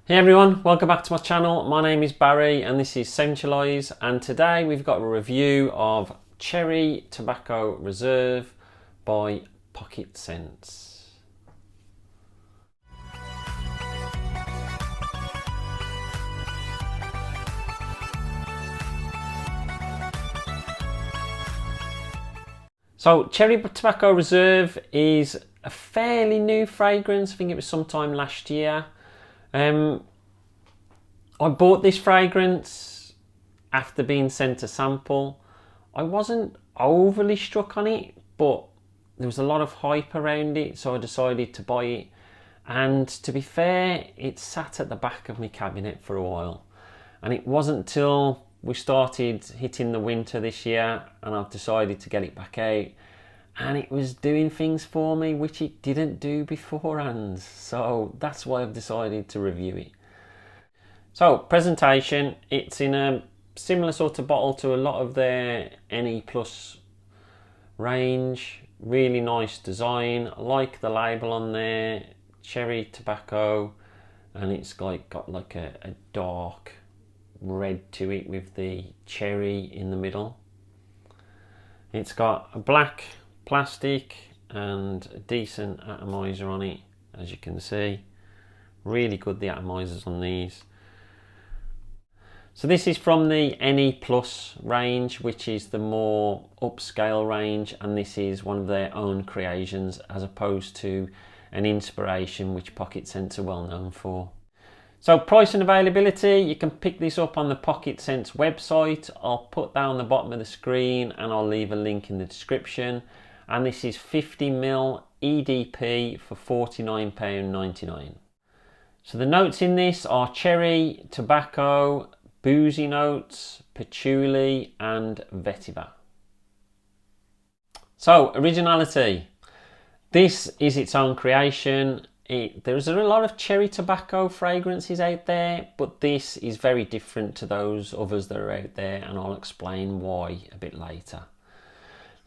Hey everyone, welcome back to my channel. My name is Barry and this is Sensualize, and today we've got a review of Cherry Tobacco Reserve by Pocket Scents. So Cherry Tobacco Reserve is a fairly new fragrance. I think it was sometime last year. I bought this fragrance after being sent a sample. I wasn't overly struck on it, but there was a lot of hype around it, so I decided to buy it. And to be fair, it sat at the back of my cabinet for a while. And it wasn't till we started hitting the winter this year and I've decided to get it back out. And it was doing things for me which it didn't do beforehand. So that's why I've decided to review it. So presentation, it's in a similar sort of bottle to a lot of their NE Plus range. Really nice design. I like the label on there, cherry tobacco, and it's got like a dark red to it with the cherry in the middle. It's got a black plastic and a decent atomizer on it, as you can see. Really good, the atomizers on these. So this is from the NE Plus range, which is the more upscale range, and this is one of their own creations as opposed to an inspiration which Pocket Scents are well known for. So price and availability, you can pick this up on the Pocket Scents website. I'll put that on the bottom of the screen and I'll leave a link in the description. And this is 50ml EDP for £49.99. So the notes in this are cherry, tobacco, boozy notes, patchouli and vetiver. So originality. This is its own creation. There's a lot of cherry tobacco fragrances out there, but this is very different to those others that are out there, and I'll explain why a bit later.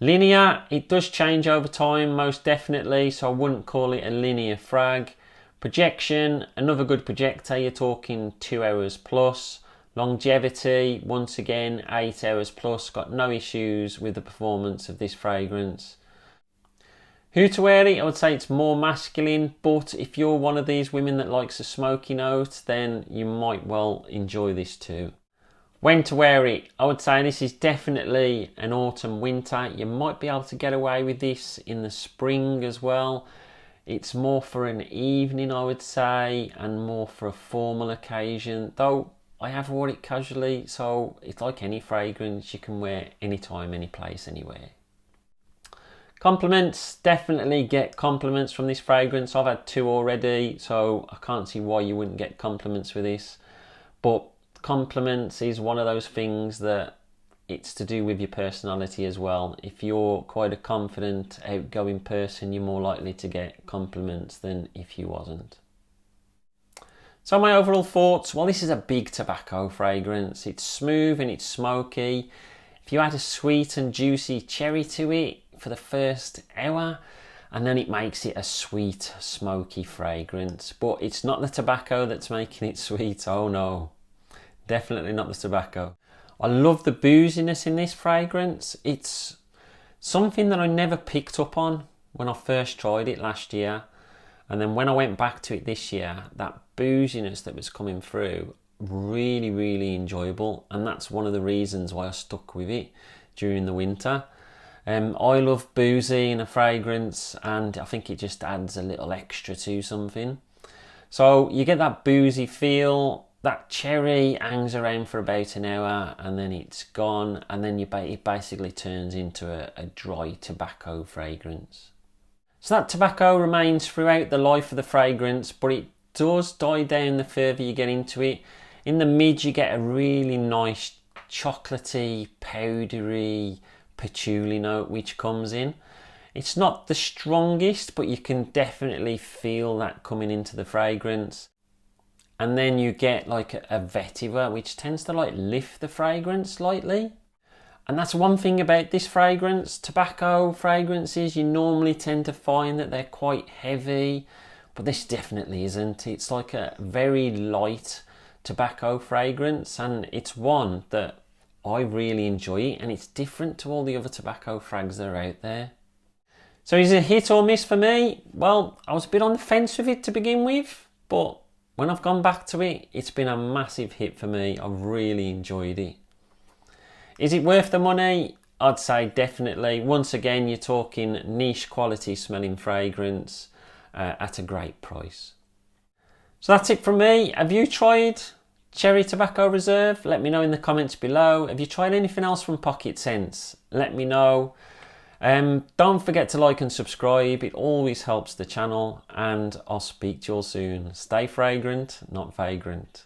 Linear, it does change over time, most definitely, so I wouldn't call it a linear frag. Projection, another good projector, you're talking 2 hours plus. Longevity, once again, 8 hours plus. Got no issues with the performance of this fragrance. Who to wear it? I would say it's more masculine, but if you're one of these women that likes a smoky note, then you might well enjoy this too. When to wear it? I would say this is definitely an autumn winter. You might be able to get away with this in the spring as well. It's more for an evening, I would say, and more for a formal occasion, though I have worn it casually, so it's like any fragrance, you can wear anytime, any place, anywhere. Compliments, definitely get compliments from this fragrance. I've had 2 already, so I can't see why you wouldn't get compliments with this. But compliments is one of those things that it's to do with your personality as well. If you're quite a confident, outgoing person, you're more likely to get compliments than if you wasn't. So my overall thoughts, well, this is a big tobacco fragrance. It's smooth and it's smoky. If you add a sweet and juicy cherry to it for the first hour, and then it makes it a sweet, smoky fragrance. But it's not the tobacco that's making it sweet, oh no. Definitely not the tobacco. I love the booziness in this fragrance. It's something that I never picked up on when I first tried it last year. And then when I went back to it this year, that booziness that was coming through, really, really enjoyable. And that's one of the reasons why I stuck with it during the winter. I love boozy in a fragrance, and I think it just adds a little extra to something. So you get that boozy feel. That cherry hangs around for about an hour and then it's gone, and then it basically turns into a dry tobacco fragrance. So that tobacco remains throughout the life of the fragrance, but it does die down the further you get into it. In the mid you get a really nice chocolatey, powdery patchouli note which comes in. It's not the strongest, but you can definitely feel that coming into the fragrance. And then you get like a vetiver, which tends to like lift the fragrance slightly. And that's one thing about this fragrance. Tobacco fragrances, you normally tend to find that they're quite heavy, but this definitely isn't. It's like a very light tobacco fragrance, and it's one that I really enjoy, and it's different to all the other tobacco frags that are out there. So is it a hit or miss for me? Well, I was a bit on the fence with it to begin with, but when I've gone back to it, it's been a massive hit for me. I've really enjoyed it. Is it worth the money? I'd say definitely. Once again, you're talking niche quality smelling fragrance at a great price. So that's it from me. Have you tried Cherry Tobacco Reserve? Let me know in the comments below. Have you tried anything else from Pocket Scents? Let me know. Don't forget to like and subscribe. It always helps the channel, and I'll speak to you all soon. Stay fragrant, not vagrant.